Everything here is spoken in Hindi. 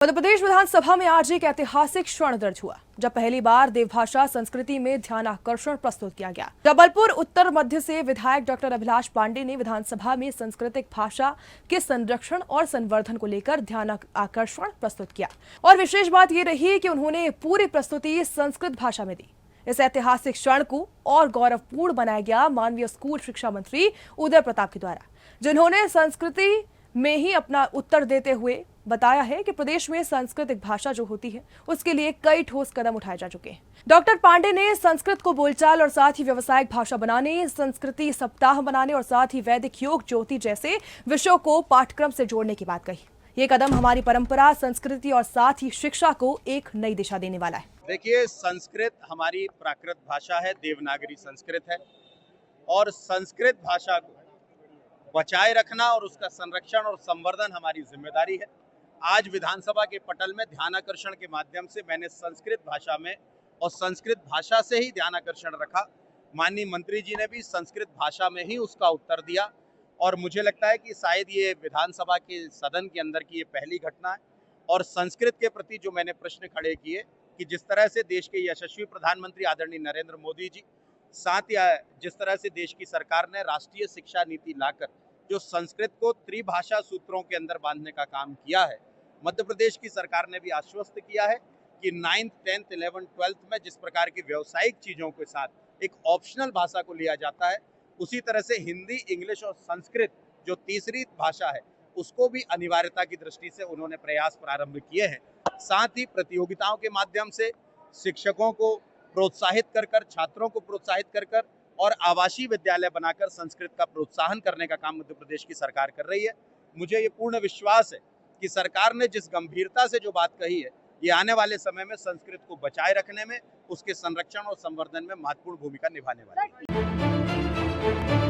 मध्य प्रदेश विधानसभा में आज एक ऐतिहासिक क्षण दर्ज हुआ जब पहली बार देवभाषा संस्कृति में ध्यानाकर्षण प्रस्तुत किया गया। जबलपुर उत्तर मध्य से विधायक डॉक्टर अभिलाष पांडे ने विधानसभा में सांस्कृतिक भाषा के संरक्षण और संवर्धन को लेकर ध्यानाकर्षण प्रस्तुत किया और विशेष बात ये रही कि उन्होंने पूरी प्रस्तुति संस्कृत भाषा में दी। इस ऐतिहासिक क्षण को और गौरवपूर्ण बनाया गया माननीय स्कूल शिक्षा मंत्री उदय प्रताप के द्वारा, जिन्होंने संस्कृति में ही अपना उत्तर देते हुए बताया है कि प्रदेश में सांस्कृतिक भाषा जो होती है उसके लिए कई ठोस कदम उठाए जा चुके हैं। डॉक्टर पांडे ने संस्कृत को बोलचाल और साथ ही व्यावसायिक भाषा बनाने, संस्कृति सप्ताह बनाने और साथ ही वैदिक योग ज्योति जैसे विषयों को पाठ्यक्रम से जोड़ने की बात कही। ये कदम हमारी परंपरा, संस्कृति और साथ ही शिक्षा को एक नई दिशा देने वाला है। देखिए, संस्कृत हमारी प्राकृत भाषा है, देवनागरी संस्कृत है और संस्कृत भाषा को बचाए रखना और उसका संरक्षण और संवर्धन हमारी जिम्मेदारी है। आज विधानसभा के पटल में ध्यानाकर्षण के माध्यम से मैंने संस्कृत भाषा में और संस्कृत भाषा से ही ध्यानाकर्षण रखा। माननीय मंत्री जी ने भी संस्कृत भाषा में ही उसका उत्तर दिया और मुझे लगता है कि शायद ये विधानसभा के सदन के अंदर की ये पहली घटना है। और संस्कृत के प्रति जो मैंने प्रश्न खड़े किए कि जिस तरह से देश के यशस्वी प्रधानमंत्री आदरणीय नरेंद्र मोदी जी, साथ ही जिस तरह से देश की सरकार ने राष्ट्रीय शिक्षा नीति लाकर जो संस्कृत को त्रिभाषा सूत्रों के अंदर बांधने का काम किया है, मध्य प्रदेश की सरकार ने भी आश्वस्त किया है कि 9th, 10th, 11th, 12th में जिस प्रकार की व्यावसायिक चीजों के साथ एक ऑप्शनल भाषा को लिया जाता है, उसी तरह से हिंदी, इंग्लिश और संस्कृत जो तीसरी भाषा है उसको भी अनिवार्यता की दृष्टि से उन्होंने प्रयास प्रारंभ किए हैं। साथ ही प्रतियोगिताओं के माध्यम से शिक्षकों को प्रोत्साहित कर छात्रों को प्रोत्साहित कर और आवासीय विद्यालय बनाकर संस्कृत का प्रोत्साहन करने का काम मध्य प्रदेश की सरकार कर रही है। मुझे ये पूर्ण विश्वास है कि सरकार ने जिस गंभीरता से जो बात कही है, ये आने वाले समय में संस्कृत को बचाए रखने में, उसके संरक्षण और संवर्धन में महत्वपूर्ण भूमिका निभाने वाली है।